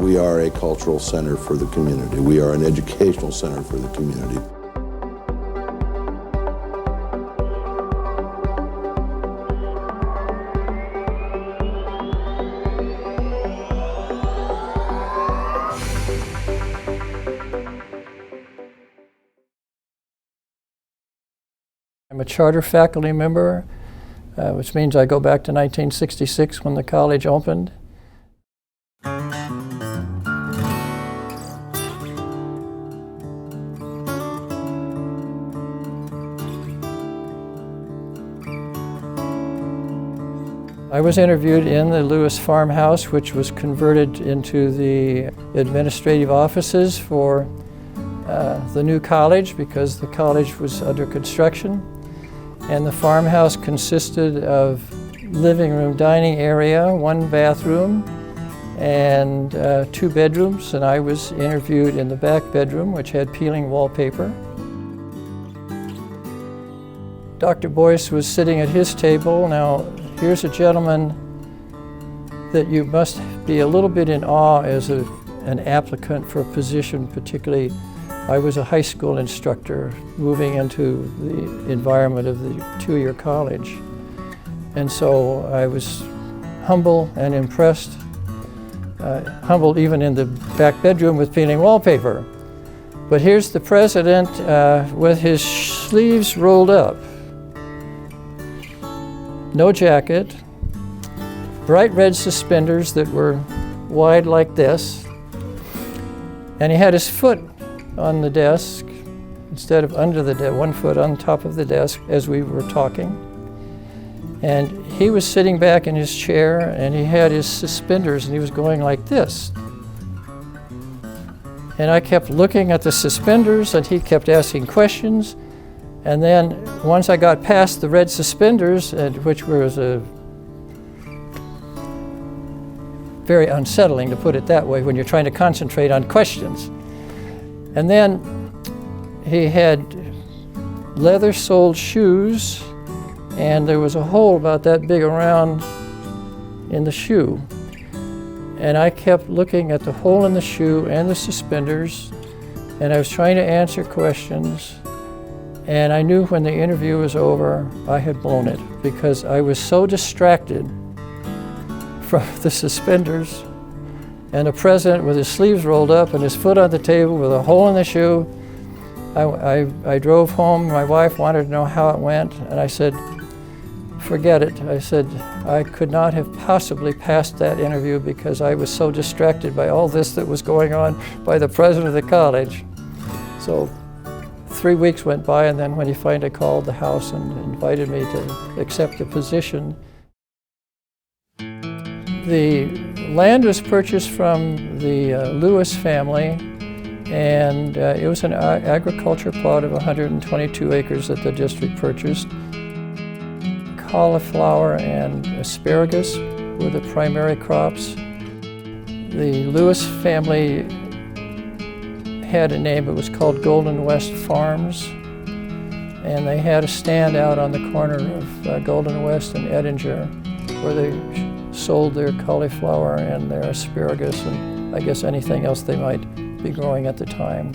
We are a cultural center for the community. We are an educational center for the community. I'm a charter faculty member, which means I go back to 1966 when the college opened. I was interviewed in the Lewis farmhouse, which was converted into the administrative offices for the new college because the college was under construction. And the farmhouse consisted of living room, dining area, 1 bathroom, and 2 bedrooms. And I was interviewed in the back bedroom, which had peeling wallpaper. Dr. Boyce was sitting at his table. Now, here's a gentleman that you must be a little bit in awe as an applicant for a position, particularly. I was a high school instructor moving into the environment of the 2-year college. And so I was humble and impressed, humbled even in the back bedroom with peeling wallpaper. But here's the president with his sleeves rolled up. No jacket, bright red suspenders that were wide like this, and he had his foot on the desk instead of under the desk, 1 foot on top of the desk as we were talking. And he was sitting back in his chair and he had his suspenders and he was going like this. And I kept looking at the suspenders and he kept asking questions. And then once I got past the red suspenders, which was very unsettling, to put it that way, when you're trying to concentrate on questions. And then he had leather-soled shoes, and there was a hole about that big around in the shoe. And I kept looking at the hole in the shoe and the suspenders, and I was trying to answer questions. And I knew when the interview was over, I had blown it because I was so distracted from the suspenders and the president with his sleeves rolled up and his foot on the table with a hole in the shoe. I drove home. My wife wanted to know how it went, and I said, forget it. I said, I could not have possibly passed that interview because I was so distracted by all this that was going on by the president of the college. So 3 weeks went by, and then when he finally called the house and invited me to accept the position. The land was purchased from the Lewis family, and it was an agriculture plot of 122 acres that the district purchased. Cauliflower and asparagus were the primary crops. The Lewis family had a name. It was called Golden West Farms, and they had a stand out on the corner of Golden West and Edinger where they sold their cauliflower and their asparagus and I guess anything else they might be growing at the time.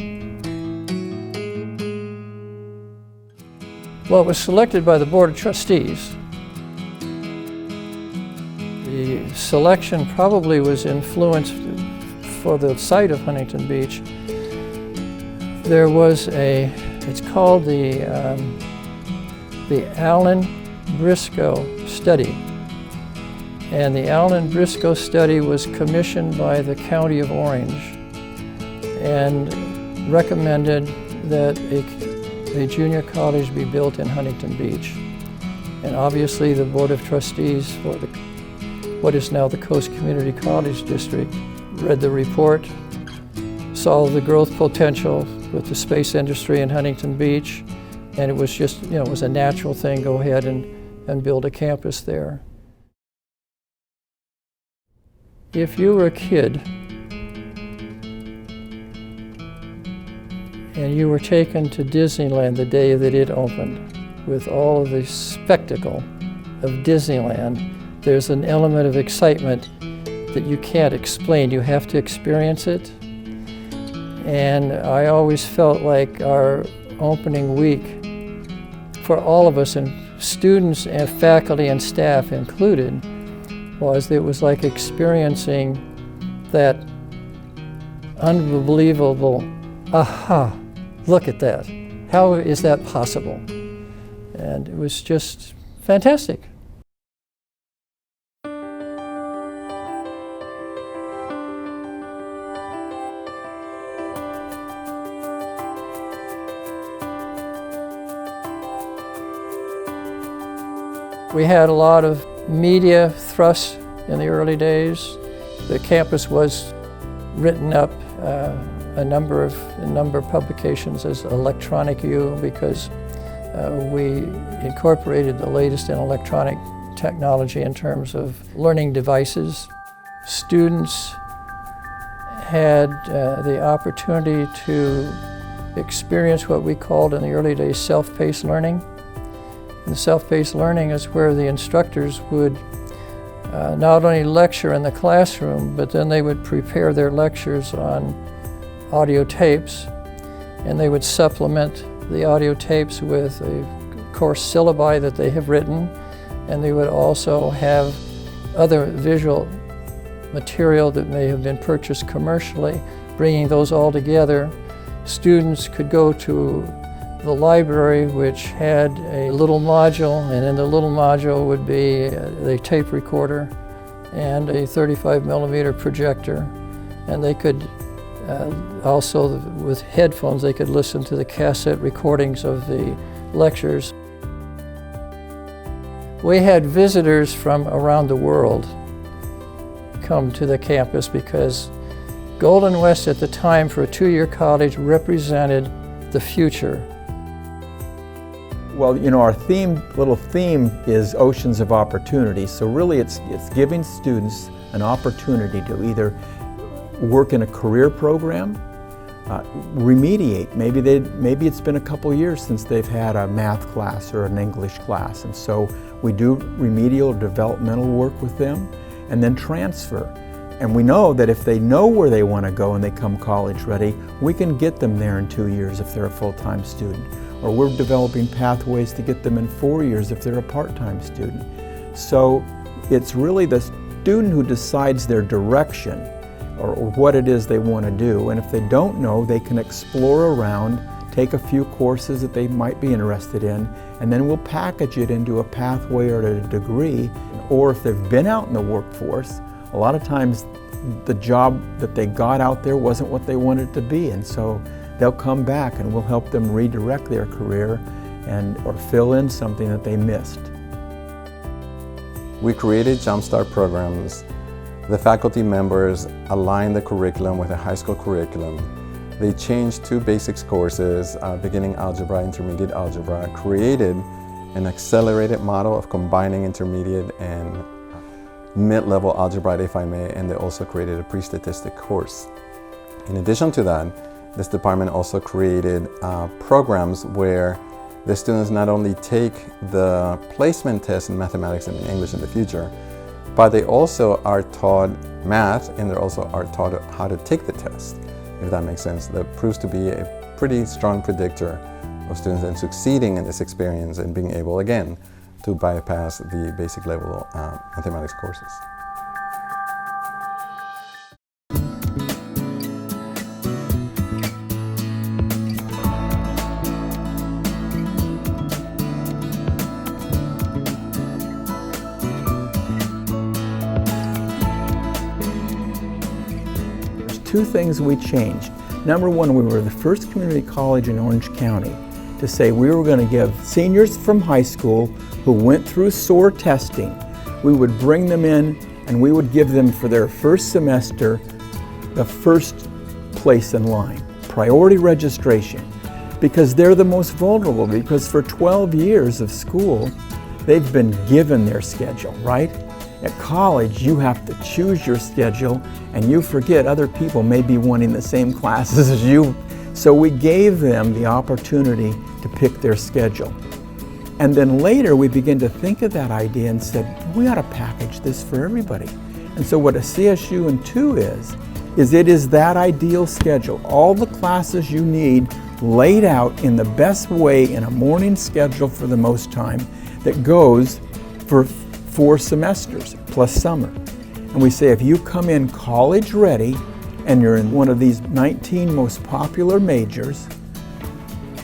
Well, it was selected by the Board of Trustees. The selection probably was influenced for the site of Huntington Beach. There was it's called the Allen Briscoe study. And the Allen Briscoe study was commissioned by the County of Orange and recommended that a junior college be built in Huntington Beach. And obviously the Board of Trustees for what is now the Coast Community College District read the report, saw the growth potential with the space industry in Huntington Beach, and it was just, it was a natural thing, go ahead and build a campus there. If you were a kid and you were taken to Disneyland the day that it opened, with all of the spectacle of Disneyland, there's an element of excitement that you can't explain. You have to experience it. And I always felt like our opening week, for all of us, and students and faculty and staff included, it was like experiencing that unbelievable, aha, look at that. How is that possible? And it was just fantastic. We had a lot of media thrusts in the early days. The campus was written up a number of publications as Electronic U because we incorporated the latest in electronic technology in terms of learning devices. Students had the opportunity to experience what we called in the early days self-paced learning. And the self-paced learning is where the instructors would not only lecture in the classroom, but then they would prepare their lectures on audio tapes, and they would supplement the audio tapes with a course syllabi that they have written, and they would also have other visual material that may have been purchased commercially. Bringing those all together, students could go to the library, which had a little module, and in the little module would be a tape recorder and a 35mm projector, and they could also, with headphones, they could listen to the cassette recordings of the lectures. We had visitors from around the world come to the campus because Golden West at the time for a two-year college represented the future. Well, you know, our little theme is Oceans of Opportunity. So really it's giving students an opportunity to either work in a career program, remediate. Maybe it's been a couple years since they've had a math class or an English class, and so we do remedial or developmental work with them, and then transfer. And we know that if they know where they want to go and they come college ready, we can get them there in 2 years if they're a full-time student. Or we're developing pathways to get them in 4 years if they're a part-time student. So it's really the student who decides their direction or what it is they want to do. And if they don't know, they can explore around, take a few courses that they might be interested in, and then we'll package it into a pathway or a degree. Or if they've been out in the workforce, a lot of times the job that they got out there wasn't what they wanted it to be, and so they'll come back and we'll help them redirect their career or fill in something that they missed. We created Jumpstart programs. The faculty members aligned the curriculum with a high school curriculum. They changed 2 basics courses, beginning algebra, intermediate algebra, created an accelerated model of combining intermediate and mid-level algebra, if I may, and they also created a pre-statistic course. In addition to that, this department also created programs where the students not only take the placement test in mathematics and in English in the future, but they also are taught math, and they also are taught how to take the test, if that makes sense. That proves to be a pretty strong predictor of students in succeeding in this experience and being able, again, to bypass the basic level mathematics courses. There's 2 things we changed. Number 1, we were the first community college in Orange County to say we were going to give seniors from high school who went through SOAR testing, we would bring them in and we would give them for their first semester the first place in line, priority registration, because they're the most vulnerable, because for 12 years of school they've been given their schedule, right? At college you have to choose your schedule and you forget other people may be wanting the same classes as you. So we gave them the opportunity to pick their schedule. And then later we began to think of that idea and said, we ought to package this for everybody. And so what a CSU and 2 is it is that ideal schedule. All the classes you need laid out in the best way in a morning schedule for the most time that goes for 4 semesters plus summer. And we say if you come in college ready and you're in one of these 19 most popular majors,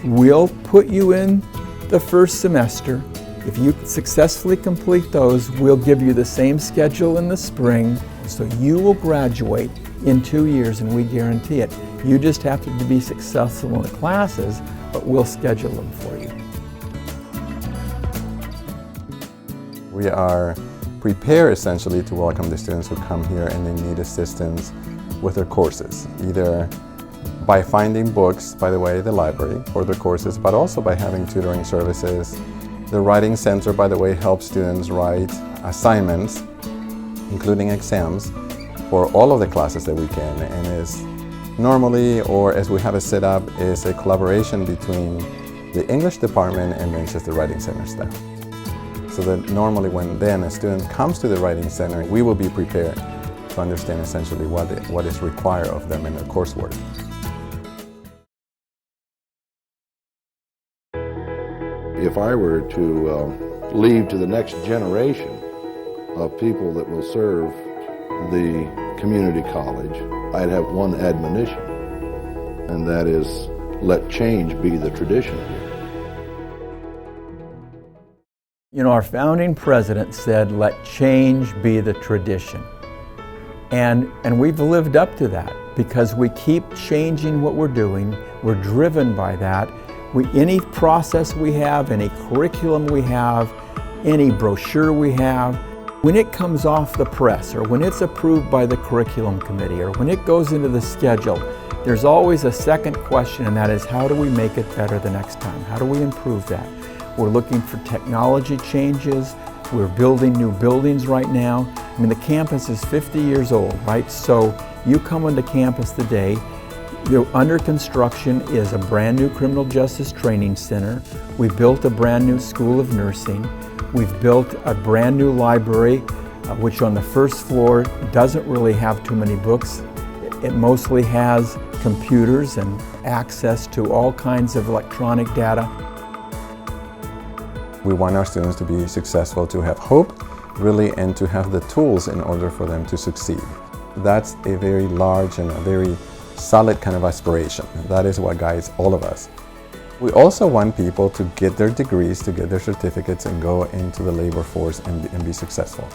we'll put you in the first semester. If you successfully complete those, we'll give you the same schedule in the spring, so you will graduate in 2 years, and we guarantee it. You just have to be successful in the classes, but we'll schedule them for you. We are prepared essentially to welcome the students who come here and they need assistance with their courses, either by finding books, by the way, the library for their courses, but also by having tutoring services. The Writing Center, by the way, helps students write assignments, including exams, for all of the classes that we can, and is normally, or as we have it set up, is a collaboration between the English department and Manchester Writing Center staff. So that normally when then a student comes to the Writing Center, we will be prepared to understand essentially what is required of them in their coursework. If I were to leave to the next generation of people that will serve the community college, I'd have one admonition, and that is, let change be the tradition here. You know, our founding president said, let change be the tradition. And we've lived up to that because we keep changing what we're doing. We're driven by that. Any process we have, any curriculum we have, any brochure we have, when it comes off the press or when it's approved by the curriculum committee or when it goes into the schedule, there's always a second question, and that is, how do we make it better the next time? How do we improve that? We're looking for technology changes. We're building new buildings right now. I mean, the campus is 50 years old, right? So you come onto campus today, under construction is a brand new criminal justice training center. We built a brand new school of nursing. We've built a brand new library, which on the first floor doesn't really have too many books. It mostly has computers and access to all kinds of electronic data. We want our students to be successful, to have hope, really, and to have the tools in order for them to succeed. That's a very large and a very solid kind of aspiration. That is what guides all of us. We also want people to get their degrees, to get their certificates, and go into the labor force and be successful.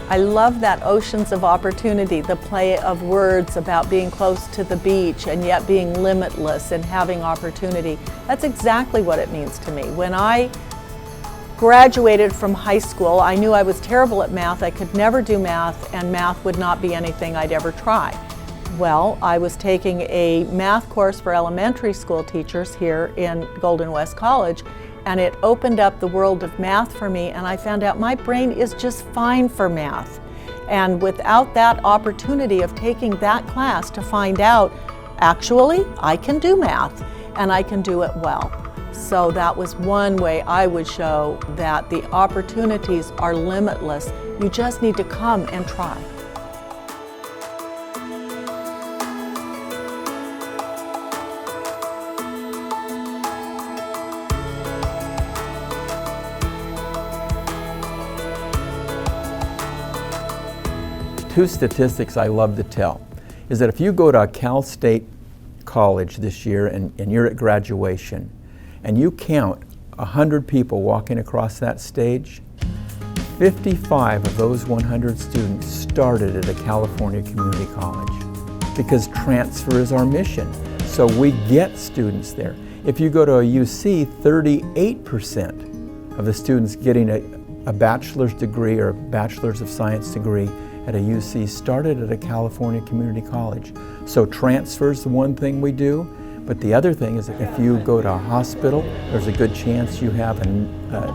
I love that oceans of opportunity, the play of words about being close to the beach and yet being limitless and having opportunity. That's exactly what it means to me. When I graduated from high school, I knew I was terrible at math. I could never do math, and math would not be anything I'd ever try. Well, I was taking a math course for elementary school teachers here in Golden West College, and it opened up the world of math for me, and I found out my brain is just fine for math. And without that opportunity of taking that class to find out, actually, I can do math, and I can do it well. So that was one way I would show that the opportunities are limitless. You just need to come and try. Two statistics I love to tell is that if you go to a Cal State college this year and you're at graduation, and you count 100 people walking across that stage, 55 of those 100 students started at a California community college, because transfer is our mission. So we get students there. If you go to a UC, 38% of the students getting a bachelor's degree or a bachelor's of science degree at a UC started at a California community college. So transfer's the one thing we do. But the other thing is that if you go to a hospital, there's a good chance you have a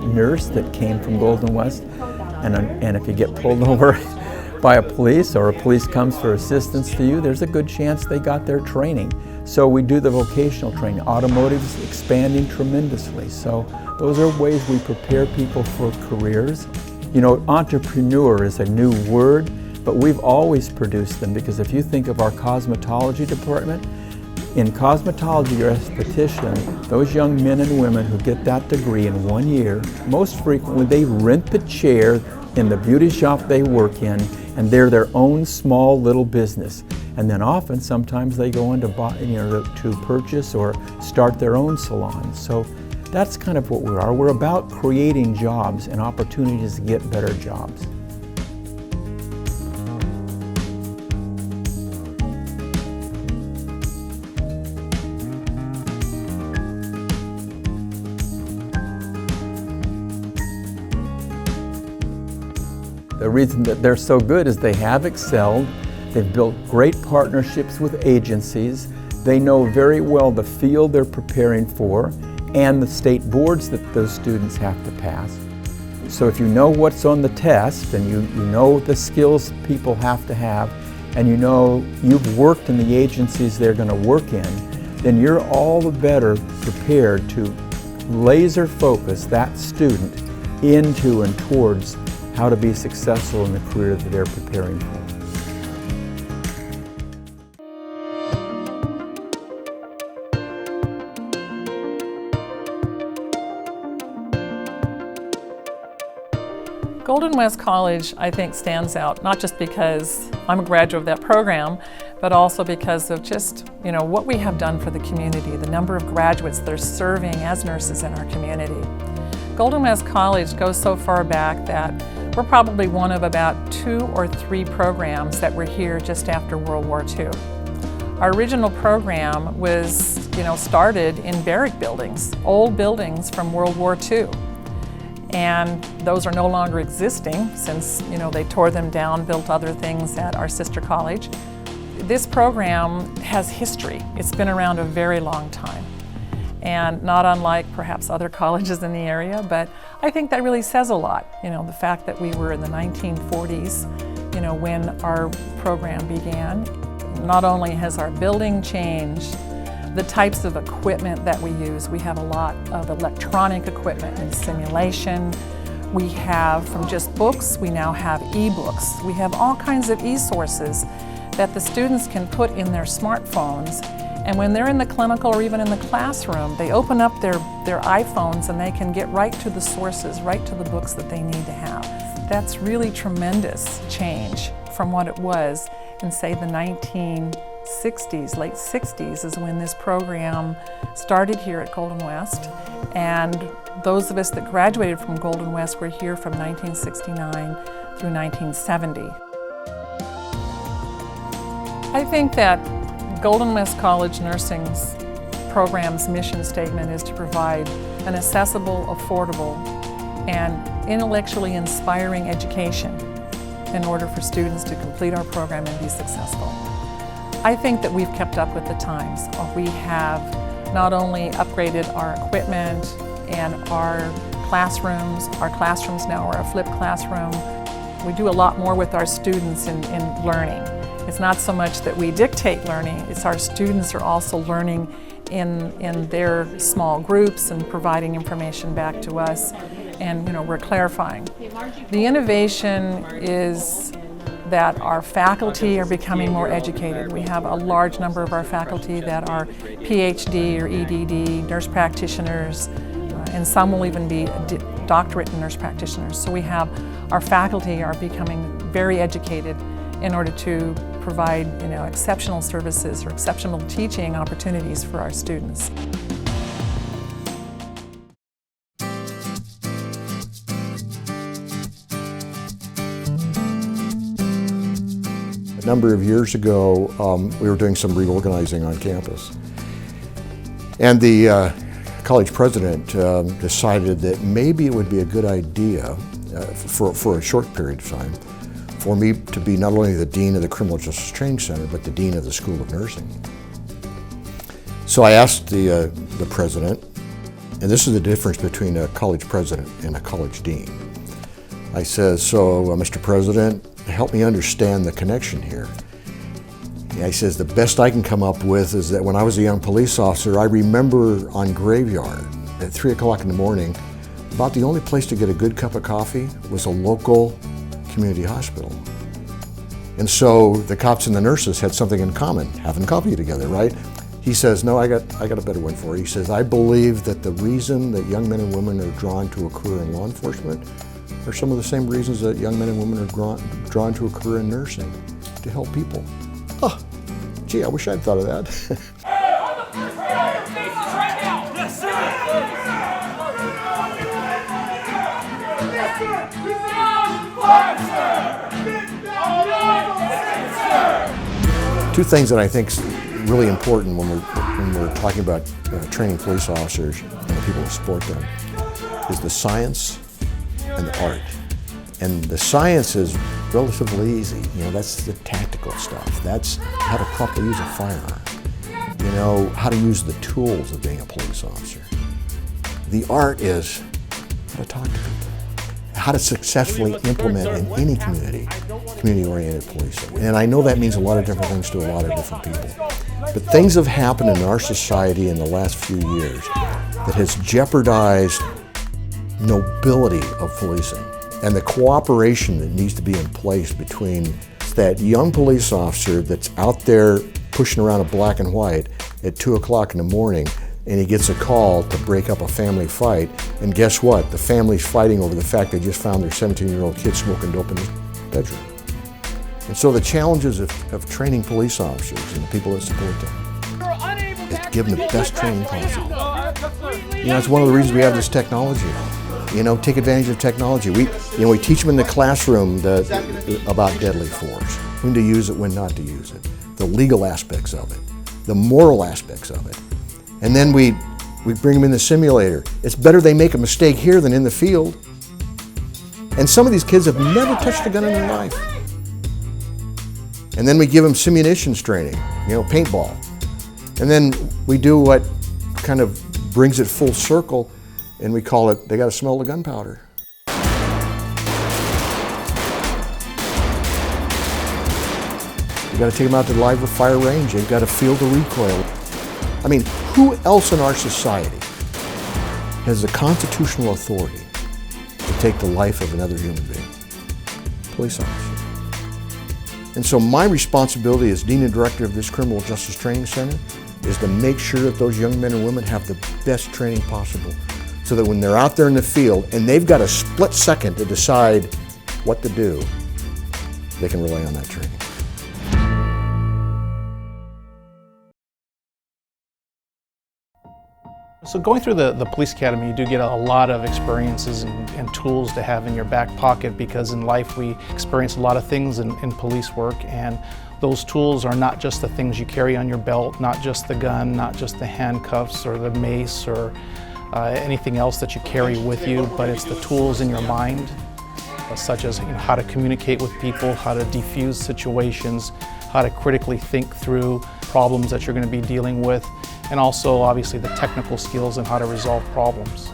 nurse that came from Golden West, and if you get pulled over by a police or a police comes for assistance to you, there's a good chance they got their training. So we do the vocational training. Automotive's expanding tremendously. So those are ways we prepare people for careers. You know, entrepreneur is a new word, but we've always produced them, because if you think of our cosmetology department, in cosmetology or esthetician, those young men and women who get that degree in 1 year, most frequently they rent the chair in the beauty shop they work in, and they're their own small little business. And then often, sometimes they go into to purchase or start their own salons. So that's kind of what we are. We're about creating jobs and opportunities to get better jobs. The reason that they're so good is they have excelled, they've built great partnerships with agencies, they know very well the field they're preparing for and the state boards that those students have to pass. So if you know what's on the test and you know the skills people have to have, and you know you've worked in the agencies they're going to work in, then you're all the better prepared to laser focus that student into and towards how to be successful in the career that they're preparing for. Golden West College, I think, stands out, not just because I'm a graduate of that program, but also because of just, what we have done for the community, the number of graduates that are serving as nurses in our community. Golden West College goes so far back that we're probably one of about 2 or 3 programs that were here just after World War II. Our original program was, started in barrack buildings, old buildings from World War II. And those are no longer existing since, they tore them down, built other things at our sister college. This program has history. It's been around a very long time. And not unlike perhaps other colleges in the area, but I think that really says a lot. The fact that we were in the 1940s, when our program began. Not only has our building changed, the types of equipment that we use. We have a lot of electronic equipment and simulation. We have, from just books, we now have e-books. We have all kinds of e-sources that the students can put in their smartphones. And when they're in the clinical or even in the classroom, they open up their iPhones and they can get right to the sources, right to the books that they need to have. That's really tremendous change from what it was in, say, the 1960s, late 60s is when this program started here at Golden West. And those of us that graduated from Golden West were here from 1969 through 1970. I think that Golden West College Nursing's program's mission statement is to provide an accessible, affordable, and intellectually inspiring education in order for students to complete our program and be successful. I think that we've kept up with the times. We have not only upgraded our equipment and our classrooms now are a flipped classroom. We do a lot more with our students in learning. It's not so much that we dictate learning, it's our students are also learning in their small groups and providing information back to us, and we're clarifying. The innovation is that our faculty are becoming more educated. We have a large number of our faculty that are PhD or EDD, nurse practitioners, and some will even be doctorate in nurse practitioners. So we have, our faculty are becoming very educated in order to provide exceptional services or exceptional teaching opportunities for our students. A number of years ago, we were doing some reorganizing on campus. And the college president decided that maybe it would be a good idea for a short period of time for me to be not only the Dean of the Criminal Justice Training Center, but the Dean of the School of Nursing. So I asked the president, and this is the difference between a college president and a college dean. I said, so Mr. President, help me understand the connection here. And he says, the best I can come up with is that when I was a young police officer, I remember on graveyard at 3 o'clock in the morning, about the only place to get a good cup of coffee was a local community hospital. And so the cops and the nurses had something in common, having coffee together, right? He says, no, I got a better one for you. He says, I believe that the reason that young men and women are drawn to a career in law enforcement are some of the same reasons that young men and women are drawn to a career in nursing, to help people. Oh, gee, I wish I'd thought of that. Two things that I think is really important when we're talking about training police officers and the people who support them is the science and the art. And the science is relatively easy. You know, that's the tactical stuff. That's how to properly use a firearm. You know, how to use the tools of being a police officer. The art is how to talk to people, how to successfully implement in any community, community-oriented policing. And I know that means a lot of different things to a lot of different people. But things have happened in our society in the last few years that has jeopardized nobility of policing and the cooperation that needs to be in place between that young police officer that's out there pushing around a black and white at 2 o'clock in the morning, and he gets a call to break up a family fight, and guess what? The family's fighting over the fact they just found their 17-year-old kid smoking dope in his bedroom. And so the challenges of training police officers and the people that support them is to give them the best training possible. You know, it's one of the reasons we have this technology. You know, take advantage of technology. We teach them in the classroom about deadly force, when to use it, when not to use it, the legal aspects of it, the moral aspects of it. And then we bring them in the simulator. It's better they make a mistake here than in the field. And some of these kids have never touched a gun in their life. And then we give them simunitions training, you know, paintball. And then we do what kind of brings it full circle, and we call it, they got to smell the gunpowder. You got to take them out to the live fire range. They've got to feel the recoil. I mean, who else in our society has the constitutional authority to take the life of another human being? Police officers. And so my responsibility as Dean and Director of this Criminal Justice Training Center is to make sure that those young men and women have the best training possible, so that when they're out there in the field and they've got a split second to decide what to do, they can rely on that training. So going through the police academy, you do get a lot of experiences and tools to have in your back pocket, because in life we experience a lot of things in police work, and those tools are not just the things you carry on your belt, not just the gun, not just the handcuffs or the mace or anything else that you carry with you, but it's the tools in your mind, such as how to communicate with people, how to defuse situations, how to critically think through problems that you're going to be dealing with, and also obviously the technical skills and how to resolve problems.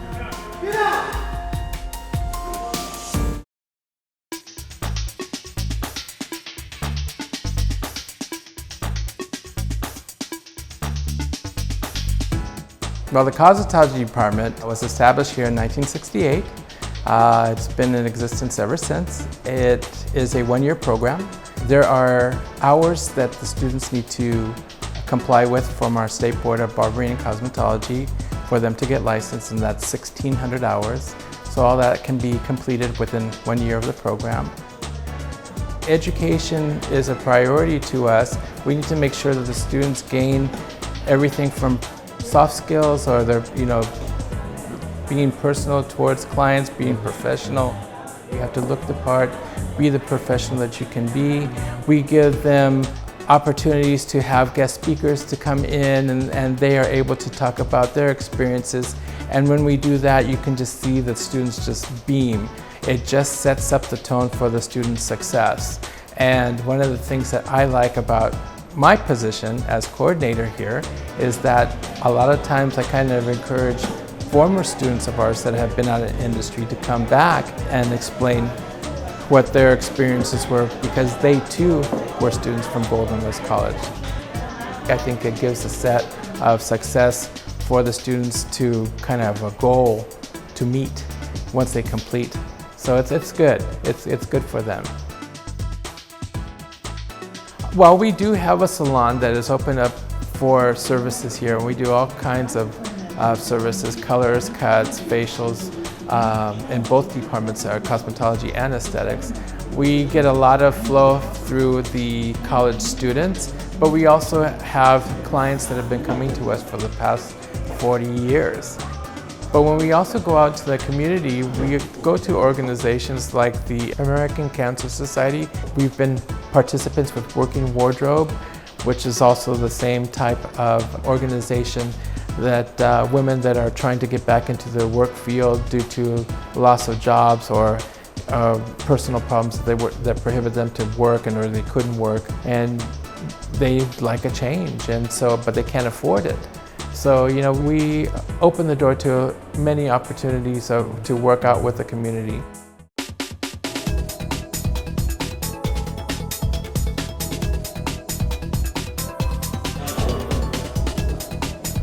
Well, the cosmetology department was established here in 1968. It's been in existence ever since. It is a one-year program. There are hours that the students need to comply with from our State Board of Barbering and Cosmetology for them to get licensed, and that's 1,600 hours. So all that can be completed within 1 year of the program. Education is a priority to us. We need to make sure that the students gain everything from soft skills, or they're, being personal towards clients, being professional. You have to look the part, be the professional that you can be. We give them opportunities to have guest speakers to come in, and they are able to talk about their experiences. And when we do that, you can just see the students just beam. It just sets up the tone for the student's success. And one of the things that I like about my position as coordinator here is that a lot of times I kind of encourage former students of ours that have been out of industry to come back and explain what their experiences were, because they too were students from Golden West College. I think it gives a set of success for the students to kind of have a goal to meet once they complete. So it's good. It's good for them. Well, we do have a salon that is open up for services here, and we do all kinds of services, colors, cuts, facials, in both departments, cosmetology and aesthetics. We get a lot of flow through the college students, but we also have clients that have been coming to us for the past 40 years. But when we also go out to the community, we go to organizations like the American Cancer Society. We've been participants with Working Wardrobe, which is also the same type of organization that women that are trying to get back into the work field due to loss of jobs or personal problems that prohibit them to work or they couldn't work, and they like a change, and so but they can't afford it. So, you know, we open the door to many opportunities to work out with the community.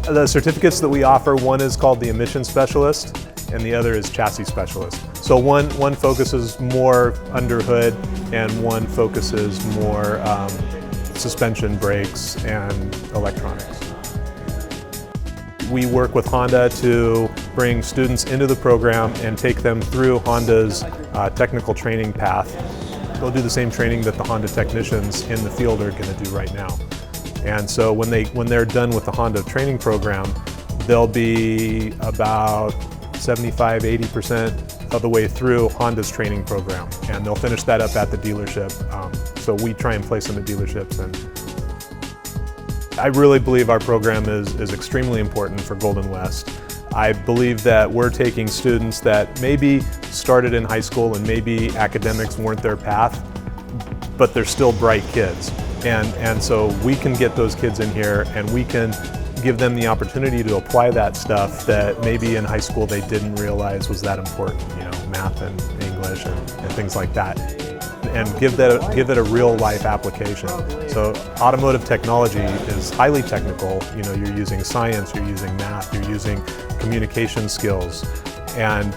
The certificates that we offer, one is called the emission specialist and the other is chassis specialist. So one focuses more under hood and one focuses more suspension, brakes, and electronics. We work with Honda to bring students into the program and take them through Honda's technical training path. They'll do the same training that the Honda technicians in the field are going to do right now. And so when they're done with the Honda training program, they'll be about 75–80% of the way through Honda's training program, and they'll finish that up at the dealership. So we try and place them at dealerships, and I really believe our program is extremely important for Golden West. I believe that we're taking students that maybe started in high school and maybe academics weren't their path, but they're still bright kids. And so we can get those kids in here and we can give them the opportunity to apply that stuff that maybe in high school they didn't realize was that important, you know, math and English and things like that. And give it a real life application. So automotive technology is highly technical. You know, you're using science, you're using math, you're using communication skills. And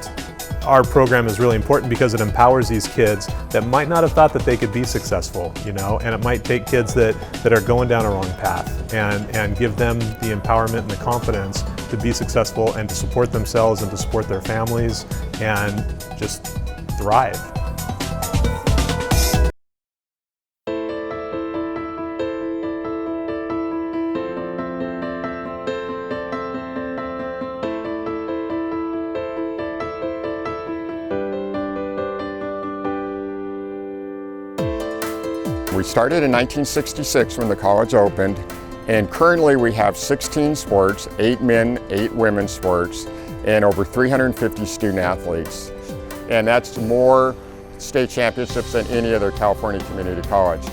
our program is really important because it empowers these kids that might not have thought that they could be successful, you know, and it might take kids that are going down a wrong path and give them the empowerment and the confidence to be successful and to support themselves and to support their families and just thrive. We started in 1966 when the college opened, and currently we have 16 sports, 8 men, 8 women's sports, and over 350 student athletes. And that's more state championships than any other California community college.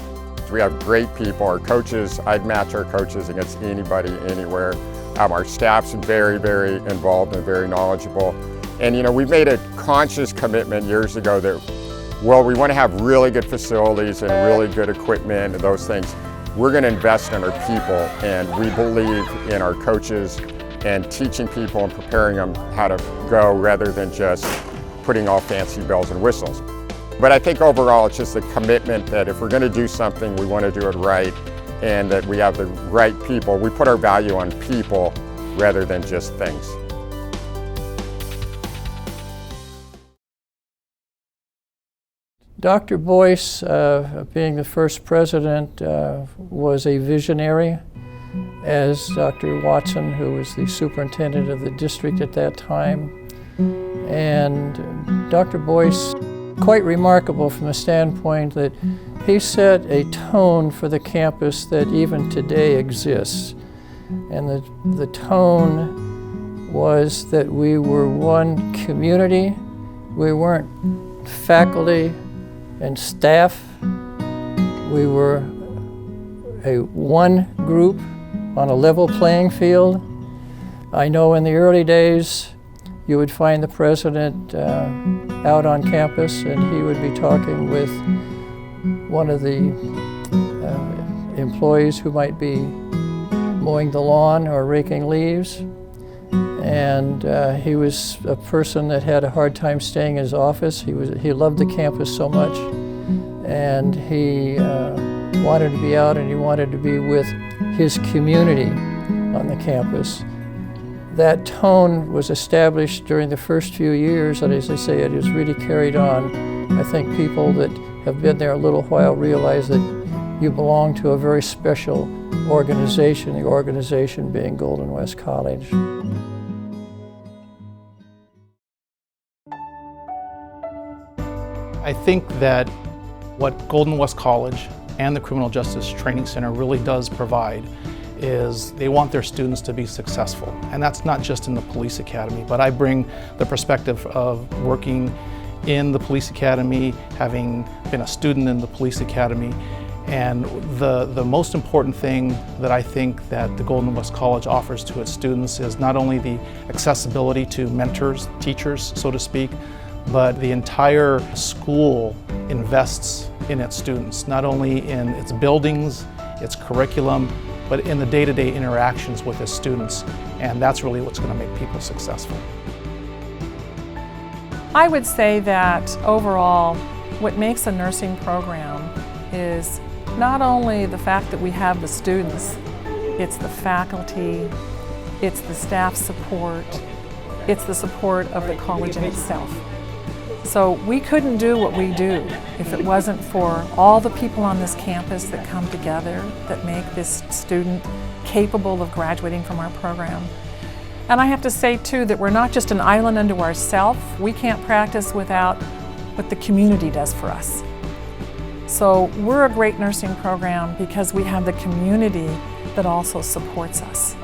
We have great people. Our coaches, I'd match our coaches against anybody, anywhere. Our staff's very, very involved and very knowledgeable. And you know, we made a conscious commitment years ago that, well, we want to have really good facilities and really good equipment and those things. We're going to invest in our people, and we believe in our coaches and teaching people and preparing them how to go rather than just putting all fancy bells and whistles. But I think overall it's just a commitment that if we're going to do something, we want to do it right and that we have the right people. We put our value on people rather than just things. Dr. Boyce, being the first president, was a visionary, as Dr. Watson, who was the superintendent of the district at that time. And Dr. Boyce, quite remarkable from the standpoint that he set a tone for the campus that even today exists. And the tone was that we were one community. We weren't faculty and staff. We were a one group on a level playing field. I know in the early days you would find the president out on campus and he would be talking with one of the employees who might be mowing the lawn or raking leaves. and he was a person that had a hard time staying in his office. He loved the campus so much, and he wanted to be out, and he wanted to be with his community on the campus. That tone was established during the first few years, and as I say, it has really carried on. I think people that have been there a little while realize that you belong to a very special organization, the organization being Golden West College. I think that what Golden West College and the Criminal Justice Training Center really does provide is they want their students to be successful. And that's not just in the police academy, but I bring the perspective of working in the police academy, having been a student in the police academy. And the most important thing that I think that the Golden West College offers to its students is not only the accessibility to mentors, teachers, so to speak, but the entire school invests in its students, not only in its buildings, its curriculum, but in the day-to-day interactions with its students. And that's really what's going to make people successful. I would say that overall, what makes a nursing program is not only the fact that we have the students, it's the faculty, it's the staff support, it's the support of the college in itself. So we couldn't do what we do if it wasn't for all the people on this campus that come together that make this student capable of graduating from our program. And I have to say too that we're not just an island unto ourselves. We can't practice without what the community does for us. So we're a great nursing program because we have the community that also supports us.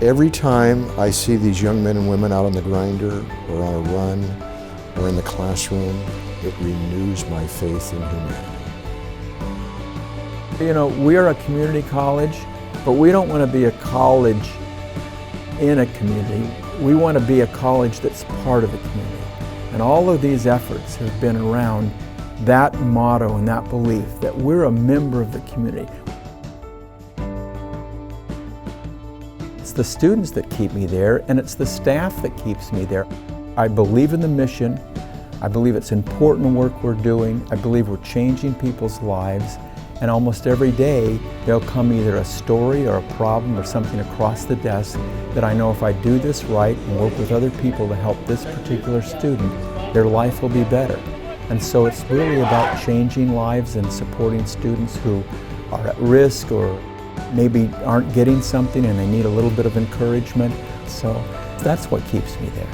Every time I see these young men and women out on the grinder or on a run or in the classroom, it renews my faith in humanity. You know, we are a community college, but we don't want to be a college in a community. We want to be a college that's part of the community. And all of these efforts have been around that motto and that belief that we're a member of the community. It's the students that keep me there, and it's the staff that keeps me there. I believe in the mission. I believe it's important work we're doing. I believe we're changing people's lives. And almost every day, there'll come either a story or a problem or something across the desk that I know if I do this right and work with other people to help this particular student, their life will be better. And so it's really about changing lives and supporting students who are at risk or maybe aren't getting something and they need a little bit of encouragement. So that's what keeps me there.